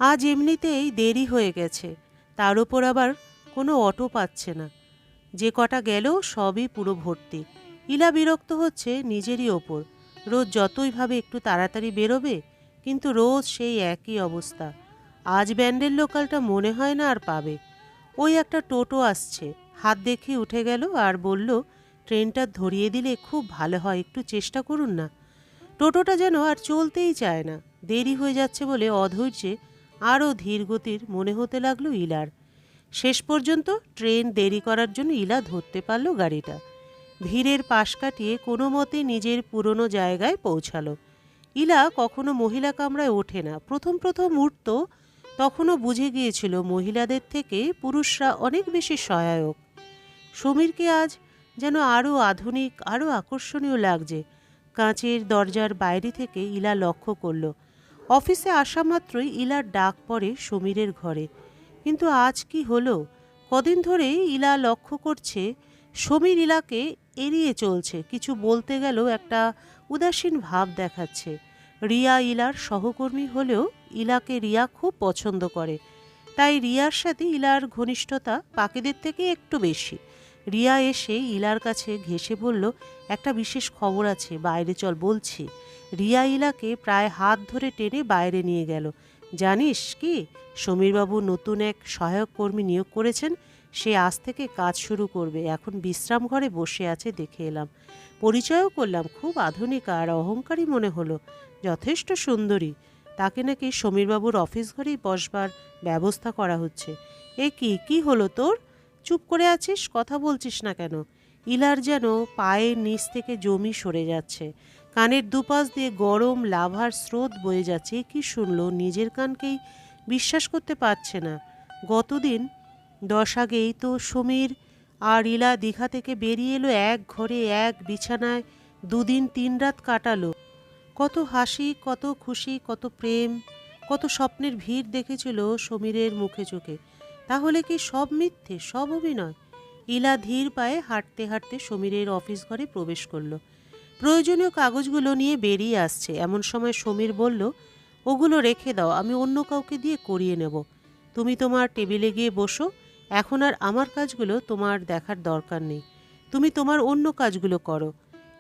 আজ এমনিতেই দেরি হয়ে গেছে, তার উপর আবার কোনো অটো পাচ্ছে না। যে কটা গেল সবই পুরো ভর্তি। ইলা বিরক্ত হচ্ছে নিজেরই ওপর। রোজ যতই ভাবে একটু তাড়াতাড়ি বেরোবে, কিন্তু রোজ সেই একই অবস্থা। আজ ব্যান্ডেল লোকালটা মনে হয় না আর পাবে। ওই একটা টোটো আসছে, হাত দেখে উঠে গেল আর বলল, ট্রেনটা ধরিয়ে দিলে খুব ভালো হয়, একটু চেষ্টা করুন না। টোটোটা যেন আর চলতেই চায় না। দেরি হয়ে যাচ্ছে বলে অধৈর্যে আরও ধীর গতির মনে হতে লাগলো ইলার। শেষ পর্যন্ত ট্রেন দেরি করার জন্য ইলা ধরতে পারল গাড়িটা। ভিড়ের পাশ কাটিয়ে কোনো মতে নিজের পুরনো জায়গায় পৌঁছালো। ইলা কখনো মহিলা কামরায় ওঠে না, প্রথম প্রথম উঠত, তখনও বুঝে গিয়েছিল মহিলাদের থেকে পুরুষরা অনেক বেশি সহায়ক। সমীরকে আজ যেন আরও আধুনিক, আরও আকর্ষণীয় লাগছে। কাঁচের দরজার বাইরে থেকে ইলা লক্ষ্য করল। অফিসে আসা মাত্রই ইলার ডাক পড়ে সমীরের ঘরে। কিন্তু আজ কি হলো? কদিন ধরে ইলা লক্ষ্য করছে সমীর ইলাকে এড়িয়ে চলছে। কিছু বলতে গেলেও একটা উদাসীন ভাব দেখাচ্ছে। রিয়া ইলার সহকর্মী হলেও ইলাকে রিয়া খুব পছন্দ করে, তাই রিয়ার সাথে ইলার ঘনিষ্ঠতা বাকিদের থেকে একটু বেশি। রিয়া এসে ইলার কাছে ঘেঁষে বলল, একটা বিশেষ খবর আছে, বাইরে চল বলছি। রিয়া ইলাকে প্রায় হাত ধরে টেনে বাইরে নিয়ে গেল। জানিস কি, সমীরবাবু নতুন এক সহায়ক কর্মী নিয়োগ করেছেন। সে আজ থেকে কাজ শুরু করবে। এখন বিশ্রাম ঘরে বসে আছে, দেখে এলাম। পরিচয়ও করলাম, খুব আধুনিক আর অহংকারী মনে হলো। যথেষ্ট সুন্দরী। তাকে নাকি সমীরবাবুর অফিস ঘরেই বসবার ব্যবস্থা করা হচ্ছে। এ কি, কি হলো তোর? চুপ করে আছিস, কথা বলছিস না কেন? ইলার যেন পায়ের নিচ থেকে জমি সরে যাচ্ছে। কানের দুপাশ দিয়ে গরম লাভার স্রোত বয়ে যাচ্ছে। কি শুনল, নিজের কানকেই বিশ্বাস করতে পারছে না। গতদিন 10 আগেই তো সমীর আর ইলা দীঘা থেকে বেরিয়ে এলো, এক ঘরে এক বিছানায় 2 দিন 3 রাত কাটালো। কত হাসি, কত খুশি, কত প্রেম, কত স্বপ্নের ভিড় দেখেছিল সমীরের মুখে চোখে। তাহলে কি সব মিথ্যে, সব অভিনয়? ইলা ধীর পায়ে হাঁটতে হাঁটতে সমীরের অফিস ঘরে প্রবেশ করলো। প্রয়োজনীয় কাগজগুলো নিয়ে বেরিয়ে আসছে। এমন সময় সমীর বলল, ওগুলো রেখে দাও, আমি অন্য কাউকে দিয়ে করিয়ে নেব। তুমি তোমার টেবিলে গিয়ে বসো। এখন আর আমার কাজগুলো তোমার দেখার দরকার নেই। তুমি তোমার অন্য কাজগুলো করো।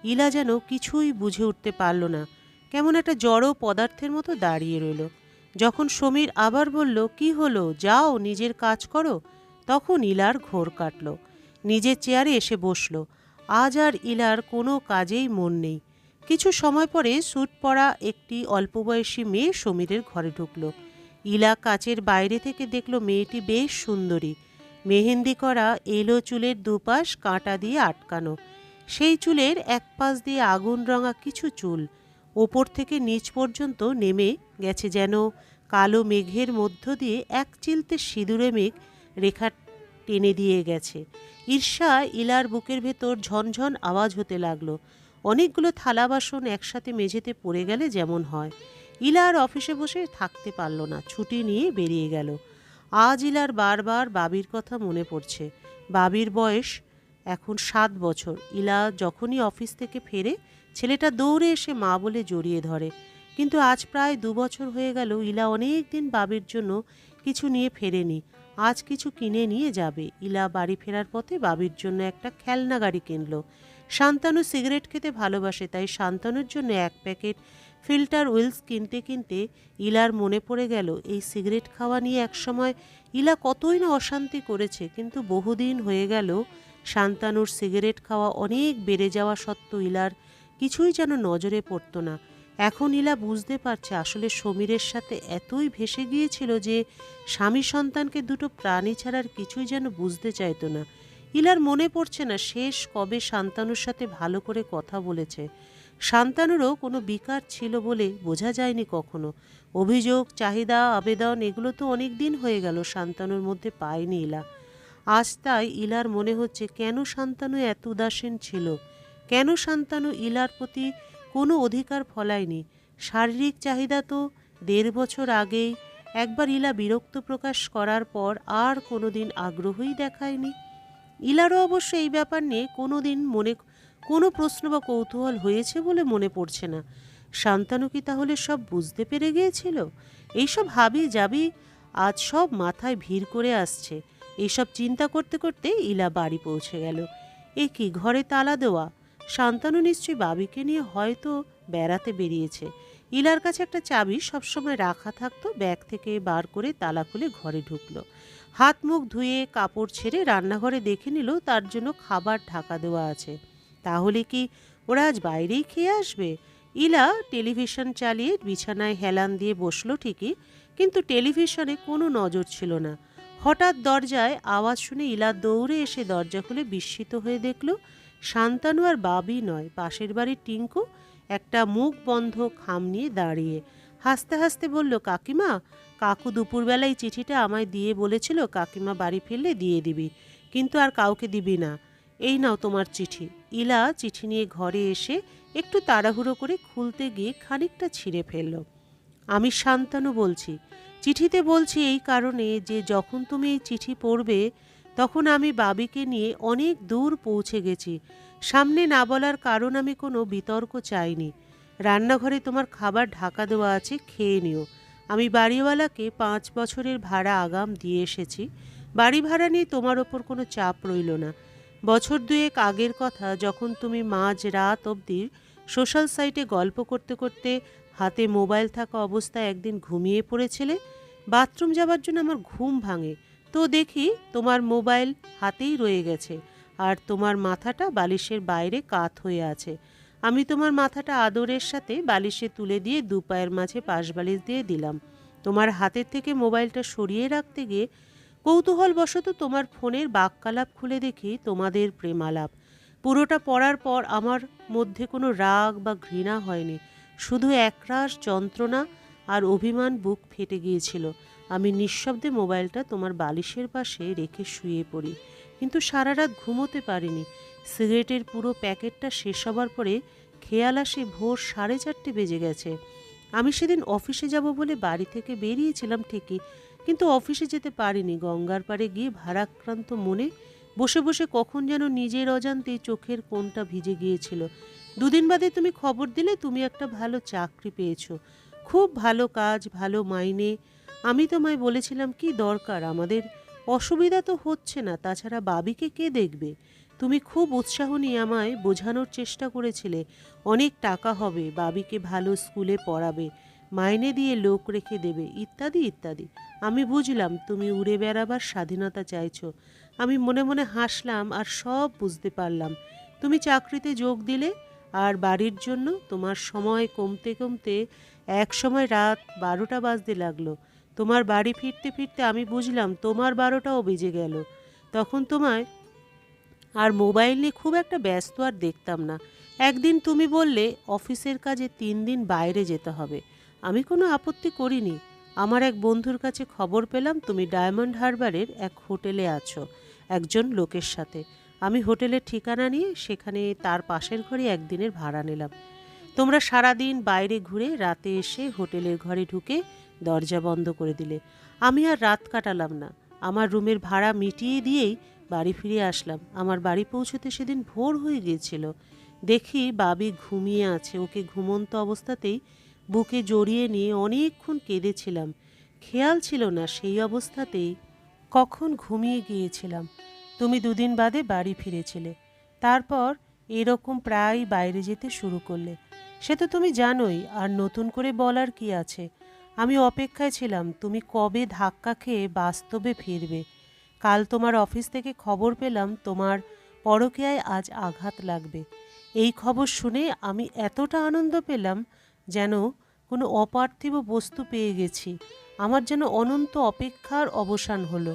ইলা যেন কিছুই বুঝে উঠতে পারল না। কেমন একটা জড় পদার্থের মতো দাঁড়িয়ে রইল। যখন সমীর আবার বলল, কি হলো, যাও নিজের কাজ করো, তখন ইলার ঘোর কাটল। নিজের চেয়ারে এসে বসল। আজ আর ইলার কোনো কাজেই মন নেই। কিছু সময় পরে স্যুট পরা একটি অল্পবয়সী মেয়ে সমীরের ঘরে ঢুকল। ইলা কাচের বাইরে থেকে দেখল মেয়েটি বেশ সুন্দরী। মেহেন্দি করা এলো চুলের দুপাশ কাঁটা দিয়ে আটকানো। সেই চুলের এক পাশ দিয়ে আগুন রঙা কিছু চুল ওপর থেকে নিচ পর্যন্ত নেমে গেছে, যেন কালো মেঘের মধ্য দিয়ে এক চিলতে সিঁদুরে মেঘ রেখা টেনে দিয়ে গেছে। ঈর্ষা ইলার বুকের ভেতর ঝনঝন আওয়াজ হতে লাগলো। অনেকগুলো থালা বাসন একসাথে মেঝেতে পড়ে গেলে যেমন হয়। ইলা আর অফিসে বসে থাকতে পারল না, ছুটি নিয়ে বেরিয়ে গেল। আজ ইলার বারবার বাবির কথা মনে পড়ছে। বাবির বয়স এখন 7 বছর। ইলা যখনই অফিস থেকে ফেরে ছেলেটা দৌড়ে এসে মা বলে জড়িয়ে ধরে। কিন্তু আজ প্রায় 2 বছর হয়ে গেল ইলা অনেক দিন বাবির জন্য কিছু নিয়ে ফেরেনি। আজ কিছু কিনে নিয়ে যাবে। ইলা বাড়ি ফেরার পথে বাবির জন্য একটা খেলনা গাড়ি কিনলো। শান্তানু সিগারেট খেতে ভালোবাসে, তাই শান্তানুর জন্য 1 প্যাকেট ফিল্টার উইলস কিনতে কিনতে ইলার মনে পড়ে গেল এই সিগারেট খাওয়া নিয়ে একসময় ইলা কতই না অশান্তি করেছে। কিন্তু বহুদিন হয়ে গেল শান্তানুর সিগারেট খাওয়া অনেক বেড়ে যাওয়া সত্ত্বেও ইলার কিছুই যেন নজরে পড়ত না। এখন ইলা বুঝতে পারছে আসলে সমীরের সাথে এতই ভেসে গিয়েছিল যে স্বামী সন্তানকে দুটো প্রাণী ছাড়ার কিছুই যেন বুঝতে চাইতো না। ইলার মনে পড়ছে না শেষ কবে শান্তানুর সাথে ভালো করে কথা বলেছে। শান্তানুরও কোনো বিকার ছিল বলে বোঝা যায়নি কখনো। অভিযোগ, চাহিদা, আবেদন এগুলো তো অনেক দিন হয়ে গেল শান্তানুর মধ্যে পায়নি ইলা। আজ তাই ইলার মনে হচ্ছে কেন শান্তানু এত উদাসীন ছিল, কেন শান্তানু ইলার প্রতি কোনো অধিকার ফলায়নি। শারীরিক চাহিদা তো 1.5 বছর আগেই একবার ইলা বিরক্ত প্রকাশ করার পর আর কোনো দিন আগ্রহই দেখায়নি। ইলারও অবশ্য এই ব্যাপার নিয়ে কোনো দিন মনে কোনো প্রশ্ন বা কৌতূহল হয়েছে বলে মনে পড়ছে না। শান্তানু কি তাহলে সব বুঝতে পেরে গিয়েছিল? এইসব হাবি যাবি আজ সব মাথায় ভিড় করে আসছে। এইসব চিন্তা করতে করতে ইলা বাড়ি পৌঁছে গেল। এ কি, ঘরে তালা দেওয়া! শান্তানু নিশ্চয়ই বাবিকে নিয়ে হয়তো বেড়াতে বেরিয়েছে। ইলার কাছে একটা চাবি সবসময় রাখা থাকতো। ব্যাগ থেকে বার করে তালা খুলে ঘরে ঢুকলো। হাত মুখ ধুয়ে কাপড় ছেড়ে রান্নাঘরে দেখে নিল তার জন্য খাবার ঢাকা দেওয়া আছে। তাহলে কি ওরা আজ বাইরেই খেয়ে আসবে? ইলা টেলিভিশন চালিয়ে বিছানায় হেলান দিয়ে বসলো ঠিকই, কিন্তু টেলিভিশনে কোনো নজর ছিল না। হঠাৎ দরজায় আওয়াজ শুনে ইলা দৌড়ে এসে দরজা খুলে বিস্মিত হয়ে দেখল শান্তানু আর বাবি নয়, পাশের বাড়ির টিঙ্কু একটা মুখ বন্ধ খাম নিয়ে দাঁড়িয়ে। হাসতে হাসতে বলল, কাকিমা, কাকু দুপুরবেলায় চিঠিটা আমায় দিয়ে বলেছিল কাকিমা বাড়ি ফিরলে দিয়ে দিবি, কিন্তু আর কাউকে দিবি না। এই নাও তোমার চিঠি। ইলা চিঠি নিয়ে ঘরে এসে একটু তাড়াহুড়ো করে খুলতে গিয়ে খানিকটা ছিঁড়ে ফেলল। আমি শান্তানু বলছি। চিঠিতে বলছি এই কারণে যে যখন তুমি এই চিঠি পড়বে তখন আমি বাবিকে নিয়ে অনেক দূর পৌঁছে গেছি। সামনে না বলার কারণ আমি কোনো বিতর্ক চাইনি। রান্নাঘরে তোমার খাবার ঢাকা দেওয়া আছে, খেয়ে নিও। আমি বাড়িওয়ালাকে 5 বছরের ভাড়া আগাম দিয়ে এসেছি। বাড়ি ভাড়া নিয়ে তোমার ওপর কোনো চাপ রইল না। বছর দুয়েক আগের কথা, যখন তুমি মাঝ রাত অবধি সোশ্যাল সাইটে গল্প করতে করতে হাতে মোবাইল থাকা অবস্থায় একদিন ঘুমিয়ে পড়েছিলে। বাথরুম যাবার জন্য আমার ঘুম ভাঙে, তো দেখি তোমার মোবাইল হাতেই রয়ে গেছে আর তোমার মাথাটা বালিশের বাইরে কাত হয়ে আছে। আমি তোমার মাথাটা আদরের সাথে বালিশে তুলে দিয়ে দুপায়ের মাঝে পাশ বালিশ দিয়ে দিলাম। তোমার হাতের থেকে মোবাইলটা সরিয়ে রাখতে গিয়ে কৌতূহলবশত তোমার ফোনের বাক্যালাপ খুলে দেখি তোমাদের প্রেমালাপ। পুরোটা পড়ার পর আমার মধ্যে কোনো রাগ বা ঘৃণা হয়নি, শুধু একরাশ যন্ত্রণা আর অভিমান। বুক ফেটে গিয়েছিল। আমি নিঃশব্দে মোবাইলটা তোমার বালিশের পাশে রেখে শুয়ে পড়ি, কিন্তু সারা রাত ঘুমোতে পারিনি। সিগারেটের পুরো প্যাকেটটা শেষ হবার পরে খেয়াল আসে ভোর 4:30 বেজে গেছে। আমি সেদিন অফিসে যাব বলে বাড়ি থেকে বেরিয়েছিলাম ঠিকই, কিন্তু অফিসে যেতে পারিনি। গঙ্গার পাড়ে গিয়ে ভারাক্রান্ত মনে বসে বসে কখন যেন নিজের অজান্তেই চোখের কোণটা ভিজে গিয়েছিল। 2 দিন বাদে তুমি খবর দিলে তুমি একটা ভালো চাকরি পেয়েছো, খুব ভালো কাজ, ভালো মাইনে। আমি তোমায় বলেছিলাম কি দরকার, আমাদের অসুবিধা তো হচ্ছে না, তাছাড়া বাবিকে কে দেখবে। তুমি খুব উৎসাহ নিয়ে আমায় বোঝানোর চেষ্টা করেছিলে অনেক টাকা হবে, বাবিকে ভালো স্কুলে পড়াবে, মাইনে দিয়ে লোক রেখে দেবে, ইত্যাদি ইত্যাদি। আমি বুঝলাম তুমি উড়ে বেড়াবার স্বাধীনতা চাইছো। আমি মনে মনে হাসলাম আর সব বুঝতে পারলাম। তুমি চাকরিতে যোগ দিলে আর বাড়ির জন্য তোমার সময় কমতে কমতে এক সময় রাত 12টা বাজতে লাগলো। তোমার বাড়ি ফিরতে ফিরতে আমি বুঝলাম তোমার 12টাও বেজে গেল। তখন তোমায় আর মোবাইল নিয়ে খুব একটা ব্যস্ত আর দেখতাম না। একদিন তুমি বললে অফিসের কাজে 3 দিন বাইরে যেতে হবে। আমি কোনো আপত্তি করিনি। আমার এক বন্ধুর কাছে খবর পেলাম তুমি ডায়মন্ড হারবারের এক হোটেলে আছো একজন লোকের সাথে। আমি হোটেলের ঠিকানা নিয়ে সেখানে তার পাশের ঘরে একদিনের ভাড়া নিলাম। তোমরা সারাদিন বাইরে ঘুরে রাতে এসে হোটেলের ঘরে ঢুকে দরজা বন্ধ করে দিলে। আমি আর রাত কাটালাম না, আমার রুমের ভাড়া মিটিয়ে দিয়েই বাড়ি ফিরে আসলাম। আমার বাড়ি পৌঁছতে সেদিন ভোর হয়ে গিয়েছিল। দেখি বাবি ঘুমিয়ে আছে। ওকে ঘুমন্ত অবস্থাতেই বুকে জড়িয়ে নিয়ে অনেকক্ষণ কেঁদেছিলাম। খেয়াল ছিল না সেই অবস্থাতেই কখন ঘুমিয়ে গিয়েছিলাম। তুমি 2 দিন বাদে বাড়ি ফিরেছিলে। তারপর এরকম প্রায় বাইরে যেতে শুরু করলে। সে তো তুমি জানোই, আর নতুন করে বলার কি আছে। আমি অপেক্ষায় ছিলাম তুমি কবে ধাক্কা খেয়ে বাস্তবে ফিরবে। কাল তোমার অফিস থেকে খবর পেলাম তোমার পরকীয়ায় আজ আঘাত লাগবে। এই খবর শুনে আমি এতটা আনন্দ পেলাম যেন কোনো অপার্থিব বস্তু পেয়ে গেছি। আমার যেন অনন্ত অপেক্ষার অবসান হলো।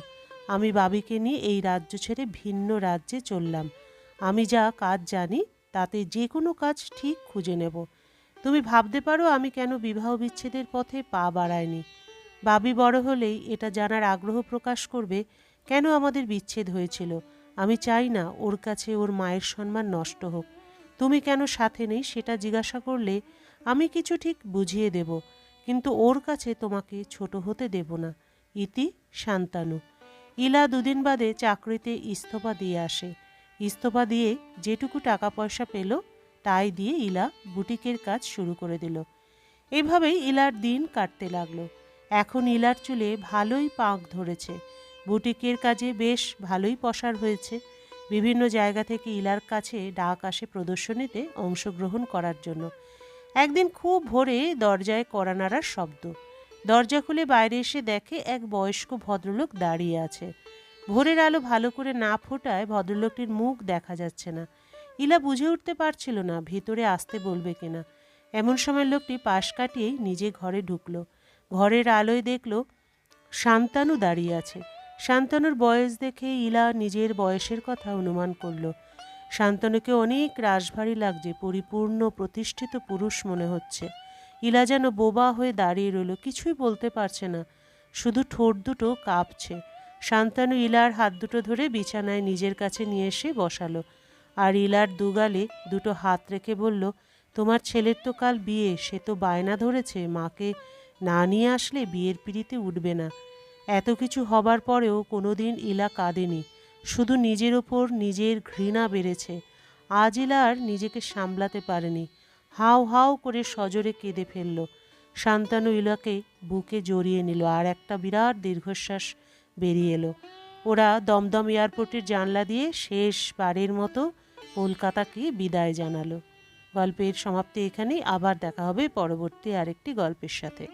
আমি বাবিকে নিয়ে এই রাজ্য ছেড়ে ভিন্ন রাজ্যে চললাম। আমি যা কাজ জানি তাতে যে কোনো কাজ ঠিক খুঁজে নেব। তুমি ভাবতে পারো আমি কেন বিবাহ বিচ্ছেদের পথে পা বাড়াইনি। বাবি বড় হলেই এটা জানার আগ্রহ প্রকাশ করবে কেন আমাদের বিচ্ছেদ হয়েছিল। আমি চাই না ওর কাছে ওর মায়ের সম্মান নষ্ট হোক। তুমি কেন সাথে নেই সেটা জিজ্ঞাসা করলে আমি কিছু ঠিক বুঝিয়ে দেব, কিন্তু ওর কাছে তোমাকে ছোট হতে দেব না। ইতি, শান্তানু। ইলা 2 দিন বাদে চাকরিতে ইস্তফা দিয়ে আসে। ইস্তফা দিয়ে যেটুকু টাকা পয়সা পেল তাই দিয়ে ইলা বুটিকের কাজ শুরু করে দিল। এইভাবেই ইলার দিন কাটতে লাগলো। এখন ইলার চুলে ভালোই পাক ধরেছে, বুটিকের কাজে বেশ ভালোই পসার হয়েছে। বিভিন্ন জায়গা থেকে ইলার কাছে ডাক আসে প্রদর্শনীতে অংশগ্রহণ করার জন্য। একদিন খুব ভোরে দরজায় কড়া নাড়ার শব্দ। দরজা খুলে বাইরে এসে দেখে এক বয়স্ক ভদ্রলোক দাঁড়িয়ে আছে। ভোরের আলো ভালো করে না ফোটায় ভদ্রলোকটির মুখ দেখা যাচ্ছে না। ইলা বুঝে উঠতে পারছিল না ভেতরে আসতে বলবে কিনা। এমন সময় লোকটি পাশ কাটিয়েই নিজে ঘরে ঢুকলো। ঘরের আলোয় দেখল শান্তানু দাঁড়িয়ে আছে। শান্তানুর বয়স দেখে ইলা নিজের বয়সের কথা অনুমান করল। শান্তনুকে অনেক রাশভারী লাগছে, পরিপূর্ণ প্রতিষ্ঠিত পুরুষ মনে হচ্ছে। ইলা যেন বোবা হয়ে দাঁড়িয়ে রইল, কিছুই বলতে পারছে না, শুধু ঠোঁট দুটো কাঁপছে। শান্তনু ইলার হাত দুটো ধরে বিছানায় নিজের কাছে নিয়ে এসে বসালো, আর ইলার দুগালে দুটো হাত রেখে বলল, তোমার ছেলের তো কাল বিয়ে, সে তো বায়না ধরেছে মাকে না নিয়ে আসলে বিয়ের পিঁড়িতে উঠবে না। এত কিছু হবার পরেও কোনোদিন ইলা কাঁদেনি, শুধু নিজের ওপর নিজের ঘৃণা বেড়েছে। আজ ইলা আর নিজেকে সামলাতে পারেনি, হাউ হাউ করে সজোরে কেঁদে ফেলল। শান্তানু ইলাকে বুকে জড়িয়ে নিল, আর একটা বিরাট দীর্ঘশ্বাস বেরিয়ে এলো। ওরা দমদম এয়ারপোর্টের জানলা দিয়ে শেষবারের মতো কলকাতাকে বিদায় জানালো। গল্পের সমাপ্তি এখানেই। আবার দেখা হবে পরবর্তী আরেকটি গল্পের সাথে।